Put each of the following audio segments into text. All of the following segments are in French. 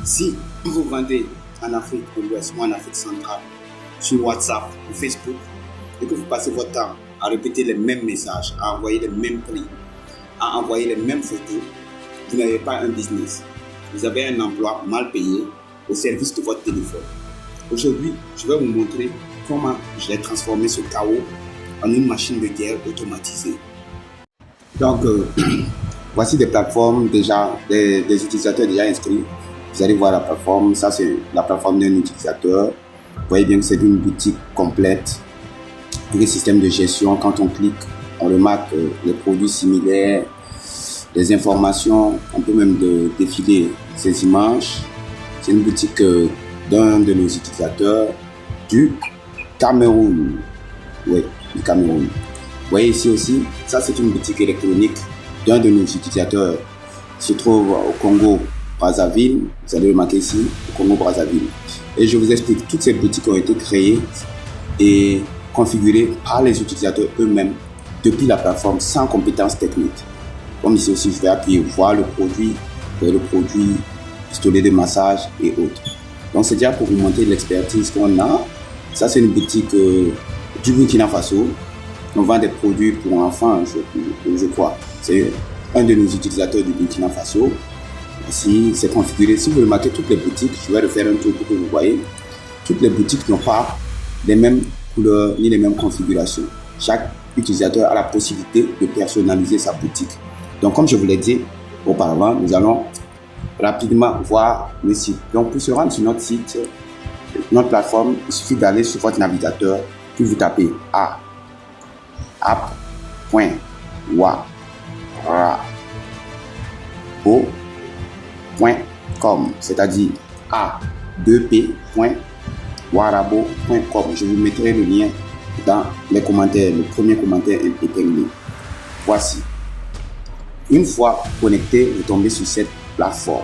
Si vous vendez en Afrique de l'Ouest ou en Afrique centrale sur WhatsApp ou Facebook et que vous passez votre temps à répéter les mêmes messages, à envoyer les mêmes prix, à envoyer les mêmes photos, vous n'avez pas un business. Vous avez un emploi mal payé au service de votre téléphone. Aujourd'hui, je vais vous montrer comment je l'ai transformé ce chaos en une machine de guerre automatisée. Donc, voici des plateformes déjà, des utilisateurs déjà inscrits. Vous allez voir la plateforme, ça c'est la plateforme d'un utilisateur. Vous voyez bien que c'est une boutique complète. Tous les systèmes de gestion, quand on clique, on remarque les produits similaires, des informations, on peut même défiler ces images. C'est une boutique d'un de nos utilisateurs du Cameroun. Oui, du Cameroun. Vous voyez ici aussi, ça c'est une boutique électronique d'un de nos utilisateurs qui se trouve au Congo-Brazzaville. Vous allez remarquer ici, au Congo-Brazzaville. Et je vous explique, toutes ces boutiques ont été créées et configurées par les utilisateurs eux-mêmes depuis la plateforme sans compétences techniques. Comme ici aussi, je vais appuyer voir le produit, pistolet de massage et autres. Donc c'est déjà pour vous montrer l'expertise qu'on a. Ça c'est une boutique du Burkina Faso. On vend des produits pour enfants, je crois. C'est un de nos utilisateurs du Burkina Faso. Ici, c'est configuré. Si vous remarquez toutes les boutiques, je vais refaire un tour pour que vous voyez. Toutes les boutiques n'ont pas les mêmes couleurs ni les mêmes configurations. Chaque utilisateur a la possibilité de personnaliser sa boutique. Donc, comme je vous l'ai dit auparavant, nous allons rapidement voir le site. Donc, pour se rendre sur notre site, notre plateforme, il suffit d'aller sur votre navigateur, puis vous tapez app.warabo.com, c'est-à-dire a2p.warabo.com. Je vous mettrai le lien dans les commentaires, le premier commentaire épinglé. Voici. Une fois connecté, vous tombez sur cette plateforme.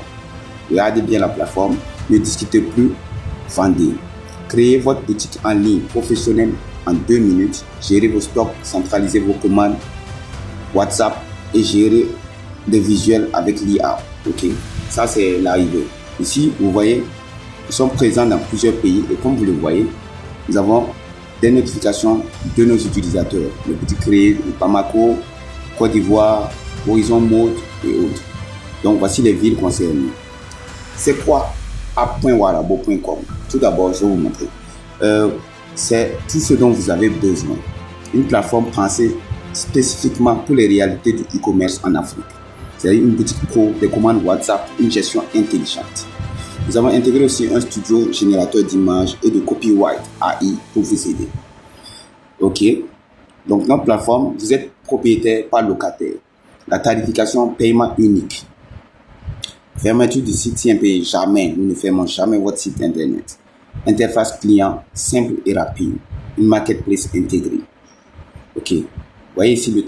Regardez bien la plateforme, ne discutez plus, vendez. Créez votre boutique en ligne professionnelle en 2 minutes, gérez vos stocks, centralisez vos commandes, WhatsApp et gérez des visuels avec l'IA. Ok, ça c'est l'arrivée. Ici, vous voyez, nous sommes présents dans plusieurs pays et comme vous le voyez, nous avons des notifications de nos utilisateurs. Les boutiques créées de Bamako, Côte d'Ivoire, Horizon Mode et autres. Donc voici les villes concernées. C'est quoi app.warabo.com? Tout d'abord, je vais vous montrer. C'est tout ce dont vous avez besoin. Une plateforme pensée spécifiquement pour les réalités du e-commerce en Afrique. C'est-à-dire une boutique pro, des commandes WhatsApp, une gestion intelligente. Nous avons intégré aussi un studio générateur d'images et de copyright AI pour vous aider. Ok. Donc, notre plateforme, vous êtes propriétaire, pas locataire. La tarification, paiement unique. Fermeture du site si impayé, jamais. Nous ne fermons jamais votre site internet. Interface client simple et rapide. Une marketplace intégrée. Ok. Vous voyez ici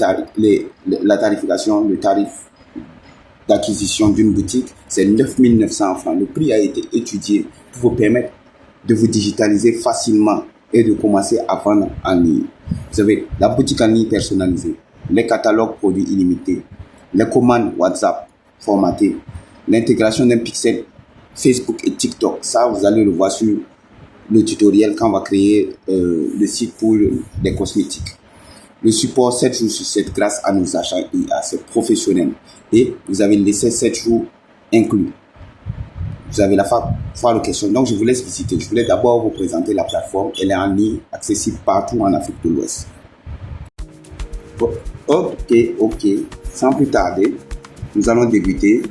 la tarification, le tarif d'acquisition d'une boutique, c'est 9 900 francs. Le prix a été étudié pour vous permettre de vous digitaliser facilement et de commencer à vendre en ligne. Vous avez la boutique en ligne personnalisée, les catalogues produits illimités, les commandes WhatsApp formatées, l'intégration d'un pixel Facebook et TikTok. Ça, vous allez le voir sur le tutoriel quand on va créer le site pour les cosmétiques. Le support 7 jours sur 7 grâce à nos achats IA, c'est professionnel. Et vous avez laissé 7 jours inclus. Vous avez la foire de questions. Donc, je vous laisse visiter. Je voulais d'abord vous présenter la plateforme. Elle est en ligne, accessible partout en Afrique de l'Ouest. Ok. Sans plus tarder, nous allons débuter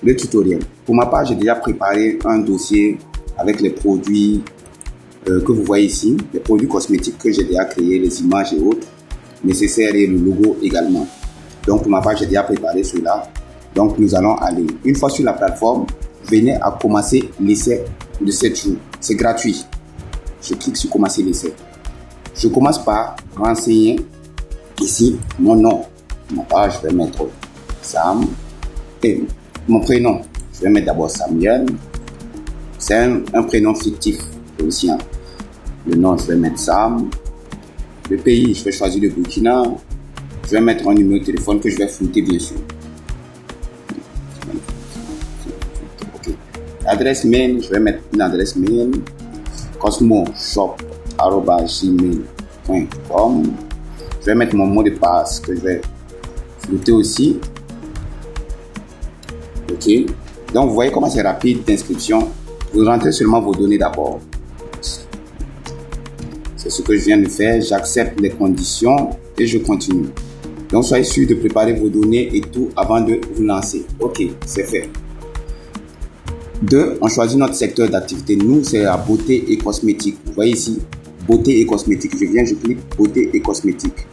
le tutoriel. Pour ma part, j'ai déjà préparé un dossier avec les produits que vous voyez ici, les produits cosmétiques que j'ai déjà créés, les images et autres nécessaires et le logo également. Donc, pour ma part, j'ai déjà préparé cela. Donc, nous allons aller. Une fois sur la plateforme, venez à commencer l'essai de 7 jours. C'est gratuit. Je clique sur commencer l'essai. Je commence par renseigner ici mon nom. Pour ma part, je vais mettre Sam et mon prénom. Je vais mettre d'abord Samuel. C'est un prénom fictif aussi. Le nom, je vais mettre Sam. Le pays, je vais choisir le Burkina. Je vais mettre un numéro de téléphone que je vais flouter bien sûr. Ok. Adresse mail, je vais mettre une adresse mail cosmoshop@gmail.com. Je vais mettre mon mot de passe que je vais flouter aussi. Ok. Donc vous voyez comment c'est rapide d'inscription. Vous rentrez seulement vos données d'abord. C'est ce que je viens de faire. J'accepte les conditions et je continue. Donc soyez sûr de préparer vos données et tout avant de vous lancer. Ok, c'est fait. 2. On choisit notre secteur d'activité. Nous, c'est la beauté et cosmétique. Vous voyez ici, beauté et cosmétique. Je viens, je clique beauté et cosmétique.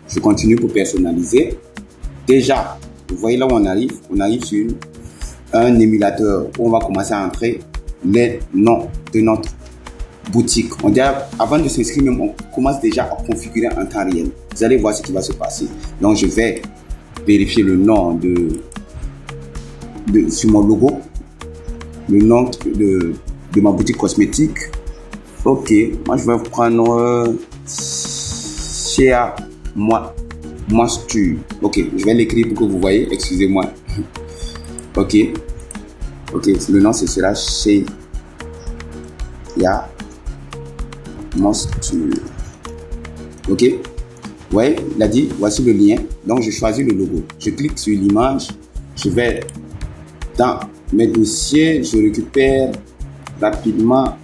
Je continue pour personnaliser. Déjà, vous voyez là où on arrive sur un émulateur où on va commencer à entrer les noms de notre boutique. On dit, avant de s'inscrire, même, on commence déjà à configurer en temps réel. Vous allez voir ce qui va se passer. Donc, je vais vérifier le nom sur mon logo, le nom de ma boutique cosmétique. Ok, moi je vais prendre Shea Moisture. Ok, je vais l'écrire pour que vous voyez, excusez-moi. Ok, le nom ce sera Shea Moisture. Ok, vous voyez, il a dit voici le lien. Donc je choisis le logo, je clique sur l'image, je vais dans mes dossiers, je récupère rapidement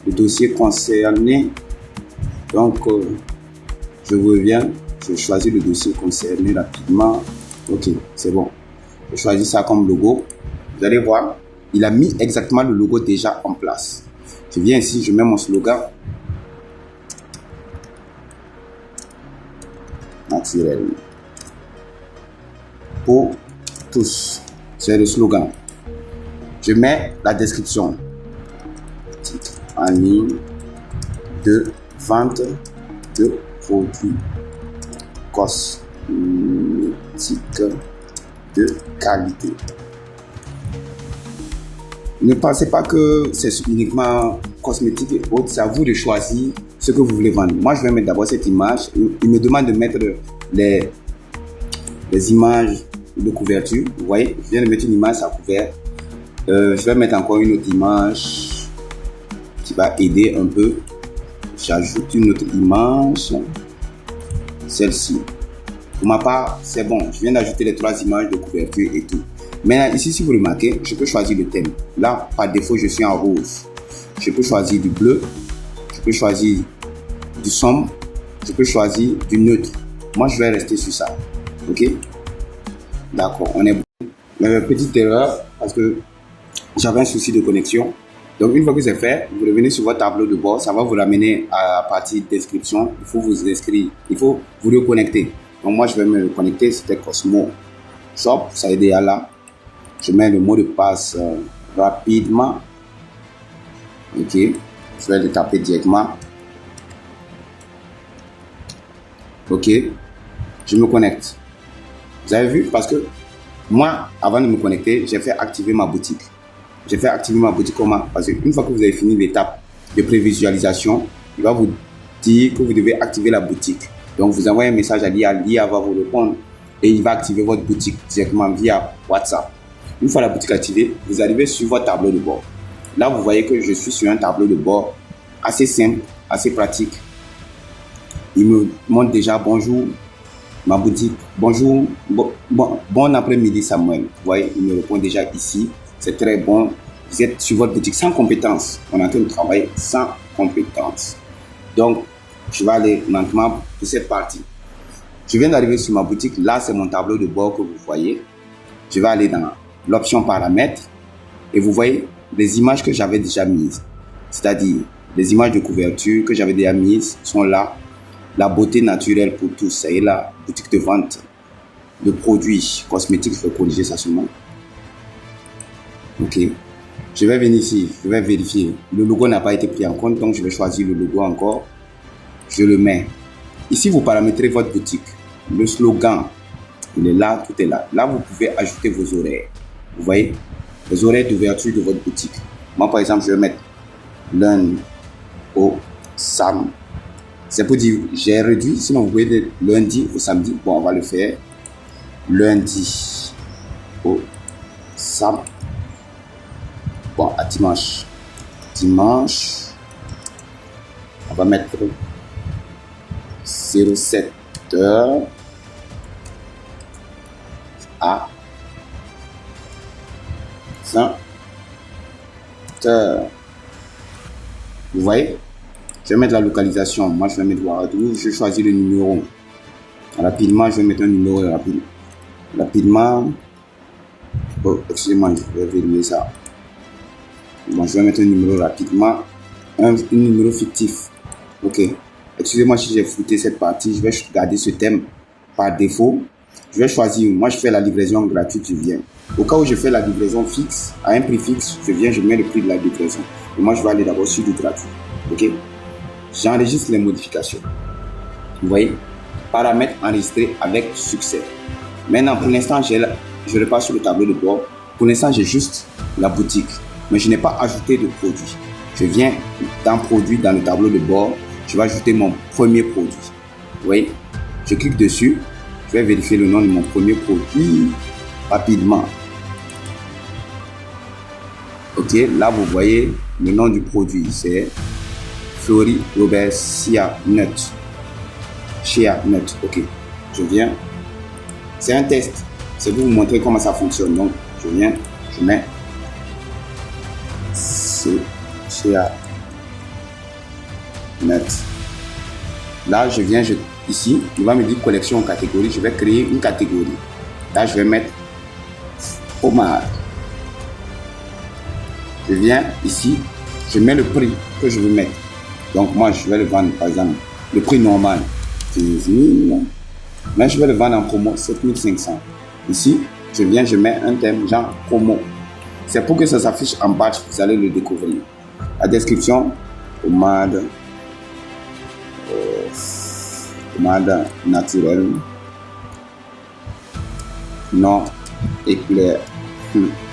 le dossier concerné. Donc je reviens, je choisis le dossier concerné rapidement. Ok, c'est bon, je choisis ça comme logo. Vous allez voir, il a mis exactement le logo déjà en place. Je viens ici, je mets mon slogan naturel pour tous, c'est le slogan. Je mets la description, titre en ligne de vente de produits cosmétiques de qualité. Ne pensez pas que c'est uniquement cosmétique et autres, c'est à vous de choisir ce que vous voulez vendre. Moi, je vais mettre d'abord cette image. Il me demande de mettre les images de couverture. Vous voyez, je viens de mettre une image à couvert. Je vais mettre encore une autre image qui va aider un peu. J'ajoute une autre image, celle-ci. Pour ma part, c'est bon. Je viens d'ajouter les 3 images de couverture et tout. Maintenant, ici, si vous remarquez, je peux choisir le thème. Là, par défaut, je suis en rose. Je peux choisir du bleu. Je peux choisir du sombre. Je peux choisir du neutre. Moi, je vais rester sur ça. Ok? D'accord, on est bon. Petite erreur parce que j'avais un souci de connexion. Donc, une fois que c'est fait, vous revenez sur votre tableau de bord. Ça va vous ramener à la partie d'inscription. Il faut vous inscrire. Il faut vous reconnecter. Donc, moi, je vais me connecter. C'était Cosmo Shop. Ça a aidé à là. Je mets le mot de passe rapidement. Ok. Je vais le taper directement. Ok. Je me connecte. Vous avez vu? Parce que moi, avant de me connecter, j'ai fait activer ma boutique. J'ai fait activer ma boutique comment? Parce qu'une fois que vous avez fini l'étape de prévisualisation, il va vous dire que vous devez activer la boutique. Donc, vous envoyez un message à l'IA, l'IA va vous répondre et il va activer votre boutique directement via WhatsApp. Une fois la boutique activée, vous arrivez sur votre tableau de bord. Là, vous voyez que je suis sur un tableau de bord assez simple, assez pratique. Il me montre déjà bonjour, ma boutique. Bonjour, bon après-midi Samuel. Vous voyez, il me répond déjà ici. C'est très bon. Vous êtes sur votre boutique sans compétences. On est en train de travailler sans compétences. Donc, je vais aller lentement pour cette partie. Je viens d'arriver sur ma boutique. Là, c'est mon tableau de bord que vous voyez. Je vais aller dans l'option paramètres et vous voyez les images que j'avais déjà mises. C'est-à-dire, les images de couverture que j'avais déjà mises sont là. La beauté naturelle pour tous, ça est là. Boutique de vente de produits cosmétiques. Je vais corriger ça seulement. Ok. Je vais venir ici, je vais vérifier. Le logo n'a pas été pris en compte, donc je vais choisir le logo encore. Je le mets. Ici, vous paramétrez votre boutique. Le slogan, il est là, tout est là. Là, vous pouvez ajouter vos horaires. Vous voyez, les horaires d'ouverture de votre boutique. Moi, par exemple, je vais mettre lundi au samedi. C'est pour dire, j'ai réduit, sinon vous pouvez dire lundi au samedi. Bon, on va le faire. Lundi au samedi. Bon, à dimanche. Dimanche, on va mettre 07 heures à 20 heures. Vous voyez? Je vais mettre la localisation. Moi, je vais mettre Ouagadougou. Je choisis le numéro. Rapidement, je vais mettre un numéro rapidement. Oh, excusez-moi, je vais vérifier ça. Bon, je vais mettre un numéro rapidement. Un numéro fictif. Ok. Excusez-moi si j'ai fouté cette partie. Je vais garder ce thème par défaut. Je vais choisir. Moi, je fais la livraison gratuite, je viens. Au cas où je fais la livraison fixe, à un prix fixe, je viens, je mets le prix de la livraison. Et moi, je vais aller d'abord sur du gratuit. Ok. J'enregistre les modifications. Vous voyez? Paramètres enregistrés avec succès. Maintenant, pour l'instant, je repasse sur le tableau de bord. Pour l'instant, j'ai juste la boutique. Mais je n'ai pas ajouté de produit. Je viens dans produit, dans le tableau de bord. Je vais ajouter mon premier produit. Vous voyez? Je clique dessus. Je vais vérifier le nom de mon premier produit rapidement. Ok, là, vous voyez le nom du produit. C'est Flori Robert Shea Nut. Shea Nut. Ok, je viens. C'est un test. C'est pour vous montrer comment ça fonctionne. Donc, je viens, je mets Shea Nut. Là, je viens, ici, il va me dire collection en catégorie. Je vais créer une catégorie. Là, je vais mettre pommade. Je viens ici, je mets le prix que je veux mettre. Donc, moi, je vais le vendre, par exemple, le prix normal, 15 000. Mais je vais le vendre en promo, 7 500. Ici, je viens, je mets un thème genre promo. C'est pour que ça s'affiche en bas, vous allez le découvrir. La description, pommade naturelle, non éclair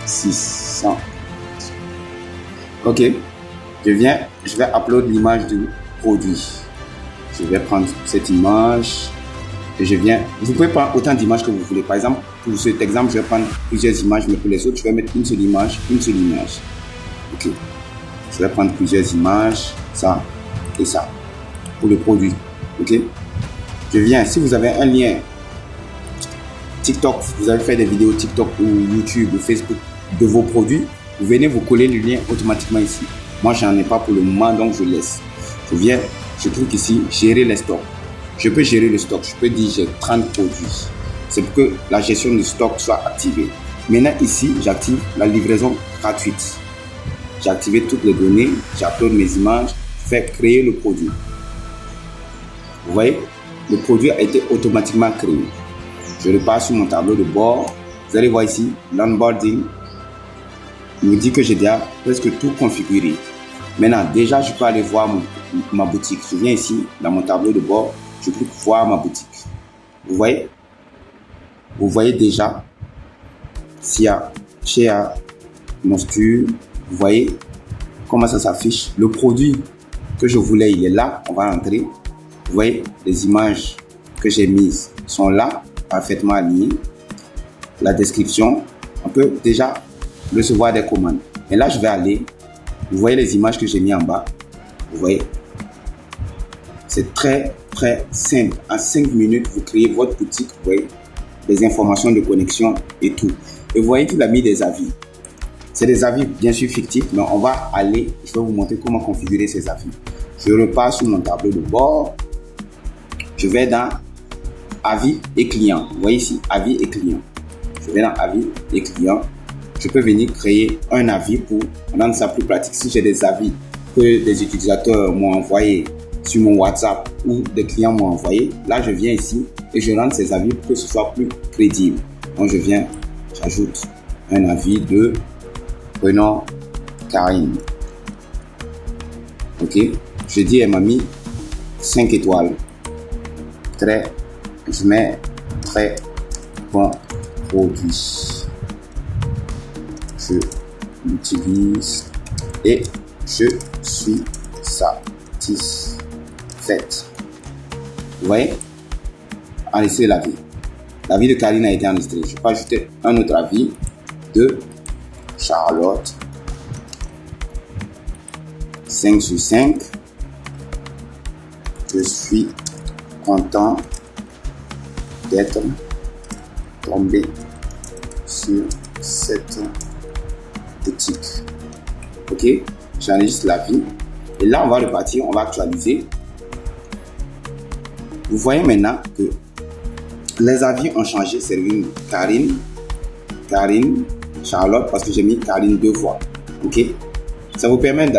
600. Ok, je viens, je vais upload l'image du produit. Je vais prendre cette image et je viens. Vous pouvez prendre autant d'images que vous voulez. Par exemple, pour cet exemple, je vais prendre plusieurs images, mais pour les autres, je vais mettre une seule image. Ok, je vais prendre plusieurs images, ça et ça, pour le produit. Ok, je viens. Si vous avez un lien TikTok, vous avez fait des vidéos TikTok ou YouTube ou Facebook de vos produits, vous venez vous coller le lien automatiquement ici. Moi, j'en ai pas pour le moment, donc je laisse. Je viens, je clique ici, gérer les stocks. Je peux gérer le stock. Je peux dire j'ai 30 produits. C'est pour que la gestion du stock soit activée. Maintenant, ici, j'active la livraison gratuite. J'ai activé toutes les données, j'upload mes images, je fais créer le produit. Vous voyez, le produit a été automatiquement créé. Je repars sur mon tableau de bord. Vous allez voir ici, l'onboarding. Il me dit que j'ai déjà presque tout configuré. Maintenant, déjà, je peux aller voir ma boutique. Je viens ici, dans mon tableau de bord, je clique voir ma boutique. Vous voyez? Vous voyez déjà Shea Monsture. Vous voyez comment ça s'affiche? Le produit que je voulais, il est là. On va entrer. Vous voyez, les images que j'ai mises sont là, parfaitement alignées. La description, on peut déjà recevoir des commandes. Et là, je vais aller. Vous voyez les images que j'ai mis en bas. Vous voyez. C'est très, très simple. En 5 minutes, vous créez votre boutique. Vous voyez. Les informations de connexion et tout. Et vous voyez qu'il a mis des avis. C'est des avis bien sûr fictifs, mais on va aller. Je vais vous montrer comment configurer ces avis. Je repars sur mon tableau de bord. Je vais dans avis et clients. Vous voyez ici, avis et clients. Je vais dans avis et clients. Je peux venir créer un avis pour rendre ça plus pratique. Si j'ai des avis que des utilisateurs m'ont envoyé sur mon WhatsApp ou des clients m'ont envoyé, là je viens ici et je rends ces avis pour que ce soit plus crédible. Donc je viens, j'ajoute un avis de prénom Karine. Ok, je dis elle m'a mis 5 étoiles. Je mets très bon produit. Je l'utilise et je suis satisfaite. Vous voyez? Enregistrer l'avis. L'avis de Karine a été enregistré. Je peux ajouter un autre avis de Charlotte. 5 sur 5. Je suis content d'être tombé sur cette boutique. Ok, j'enregistre l'avis. Et là, on va repartir, on va actualiser. Vous voyez maintenant que les avis ont changé. C'est une Karine, Charlotte, parce que j'ai mis Karine 2 fois. Ok, ça vous permet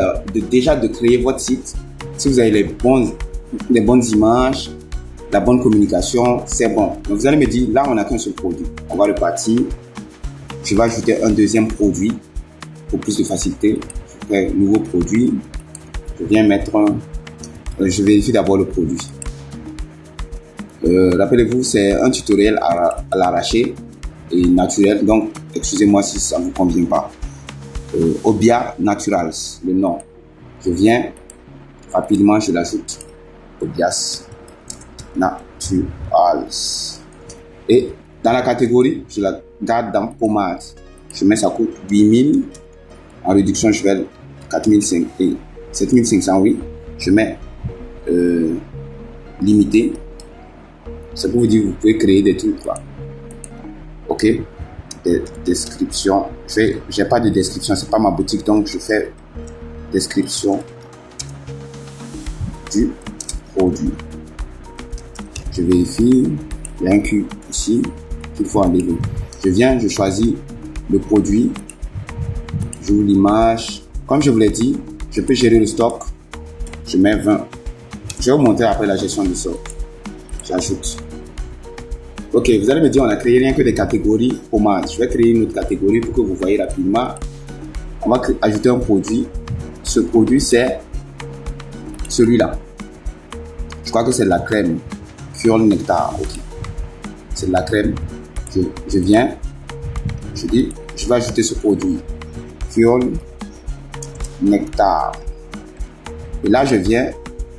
déjà de créer votre site. Si vous avez les bonnes images, la bonne communication, c'est bon. Donc vous allez me dire, là on n'a qu'un seul produit. On va repartir. Je vais ajouter un deuxième produit pour plus de facilité. Je fais nouveau produit. Je viens mettre je vérifie d'abord le produit. Rappelez-vous, c'est un tutoriel à l'arraché et naturel. Donc, excusez-moi si ça ne vous convient pas. Obia Naturals, le nom. Je viens rapidement, je l'ajoute. Obias Naturals. Et dans la catégorie, je la garde dans pommade. Je mets, ça coûte 8000. En réduction, je fais 4500 et 7500, oui. Je mets limité. C'est pour vous dire, vous pouvez créer des trucs, quoi. Ok. Des descriptions. J'ai pas de description, c'est pas ma boutique, donc je fais description du produit. Je vérifie. Il y a un Q ici qu'il faut enlever. Je viens, je choisis le produit. J'ouvre l'image. Comme je vous l'ai dit, je peux gérer le stock. Je mets 20. Je vais vous montrer après la gestion du stock. J'ajoute. Ok, vous allez me dire, on a créé rien que des catégories pommade. Je vais créer une autre catégorie pour que vous voyez rapidement. On va ajouter un produit. Ce produit, c'est celui-là. Je crois que c'est de la crème. Cure nectar. Ok. C'est de la crème. Je viens. Je dis, je vais ajouter ce produit. Cure nectar. Et là, je viens.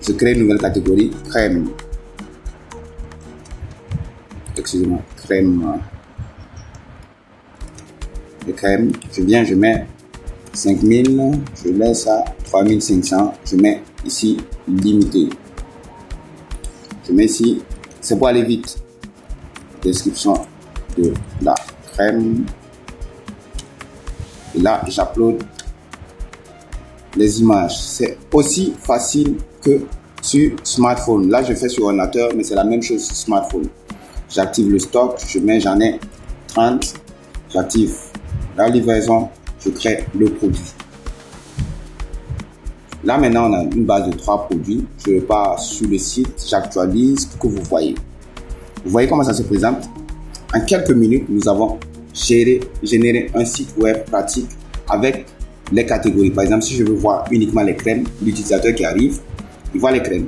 Je crée une nouvelle catégorie. Crème. Excusez-moi, crème. De crème. Je viens, je mets 5000. Je laisse à 3500. Je mets ici limité. Je mets ici, c'est pour aller vite. Description de la crème. Et là, j'upload les images. C'est aussi facile que sur smartphone. Là, je fais sur ordinateur, mais c'est la même chose sur smartphone. J'active le stock, j'en ai 30. J'active la livraison, je crée le produit. Là, maintenant, on a une base de 3 produits. Je repars sur le site, j'actualise pour que vous voyez. Vous voyez comment ça se présente? En quelques minutes, nous avons généré un site web pratique avec les catégories. Par exemple, si je veux voir uniquement les crèmes, l'utilisateur qui arrive, il voit les crèmes.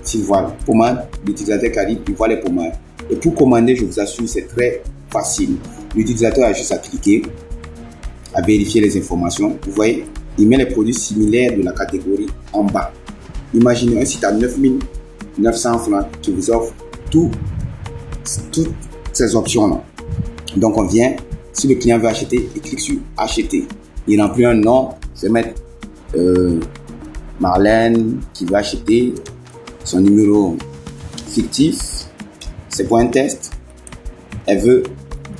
S'il voit pommade, l'utilisateur qui arrive, il voit les pommades. Et pour commander, je vous assure, c'est très facile. L'utilisateur a juste à cliquer, à vérifier les informations. Vous voyez, il met les produits similaires de la catégorie en bas. Imaginez un site à 9900 francs qui vous offre toutes ces options-là. Donc, on vient, si le client veut acheter, il clique sur acheter. Il remplit un nom, je vais mettre Marlène qui veut acheter, son numéro fictif. C'est pour un test. Elle veut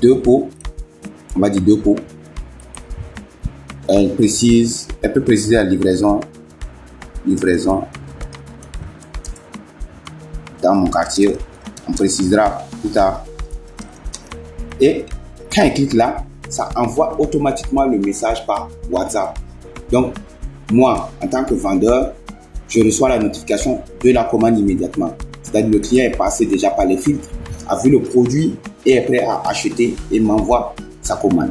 2 pots. On va dire 2 pots. Elle peut préciser la livraison dans mon quartier. On précisera plus tard. Et quand elle clique là, ça envoie automatiquement le message par WhatsApp. Donc, moi, en tant que vendeur, je reçois la notification de la commande immédiatement. C'est-à-dire le client est passé déjà par les filtres, a vu le produit et est prêt à acheter et m'envoie sa commande.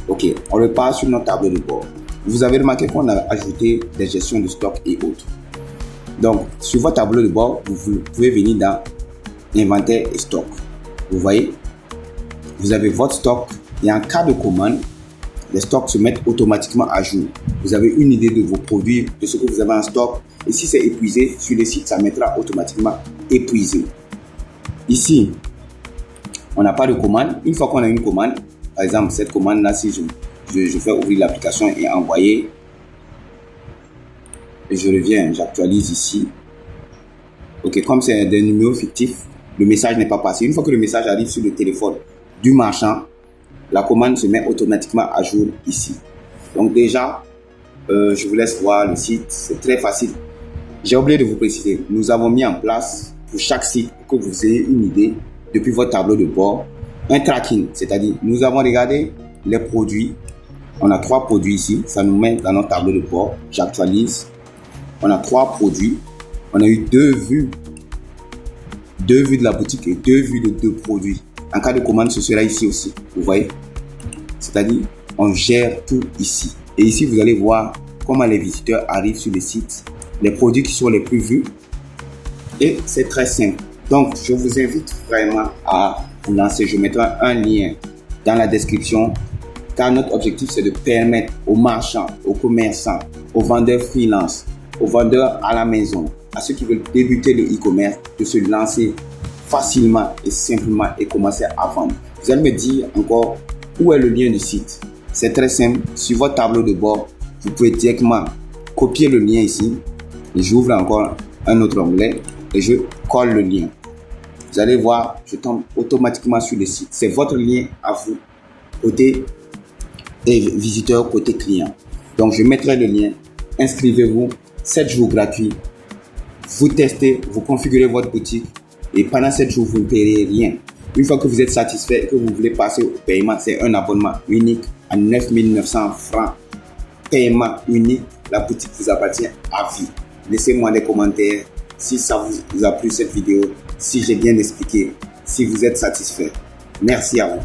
Ok, on repart sur notre tableau de bord. Vous avez remarqué qu'on a ajouté des gestions de stock et autres. Donc, sur votre tableau de bord, vous pouvez venir dans inventaire et stock. Vous voyez, vous avez votre stock et en cas de commande, les stocks se mettent automatiquement à jour. Vous avez une idée de vos produits, de ce que vous avez en stock. Et si c'est épuisé, sur le site, ça mettra automatiquement épuisé. Ici, on n'a pas de commande. Une fois qu'on a une commande, par exemple, cette commande-là, si je fais ouvrir l'application et envoyer, et je reviens, j'actualise ici. Ok, comme c'est des numéros fictifs, le message n'est pas passé. Une fois que le message arrive sur le téléphone du marchand, la commande se met automatiquement à jour ici. Donc déjà, je vous laisse voir le site, c'est très facile. J'ai oublié de vous préciser, nous avons mis en place pour chaque site, pour que vous ayez une idée, depuis votre tableau de bord, un tracking, c'est-à-dire nous avons regardé les produits. On a 3 produits ici, ça nous met dans notre tableau de bord. J'actualise. On a 3 produits. On a eu 2 vues de la boutique et 2 vues de 2 produits. En cas de commande, ce sera ici aussi. Vous voyez? C'est-à-dire, on gère tout ici. Et ici, vous allez voir comment les visiteurs arrivent sur le site, les produits qui sont les plus vus. Et c'est très simple. Donc, je vous invite vraiment à vous lancer. Je mettrai un lien dans la description, car notre objectif, c'est de permettre aux marchands, aux commerçants, aux vendeurs freelance, aux vendeurs à la maison, à ceux qui veulent débuter le e-commerce, de se lancer facilement et simplement et commencer à vendre. Vous allez me dire encore où est le lien du site. C'est très simple. Sur votre tableau de bord, vous pouvez directement copier le lien ici. Et j'ouvre encore un autre onglet et je colle le lien. Vous allez voir, je tombe automatiquement sur le site. C'est votre lien à vous, côté visiteur, côté client. Donc, je mettrai le lien. Inscrivez-vous. 7 jours gratuits. Vous testez, vous configurez votre boutique et pendant 7 jours, vous ne payez rien. Une fois que vous êtes satisfait et que vous voulez passer au paiement, c'est un abonnement unique à 9 900 francs. Paiement unique. La boutique vous appartient à vie. Laissez-moi des commentaires si ça vous a plu cette vidéo, si j'ai bien expliqué, si vous êtes satisfait. Merci à vous.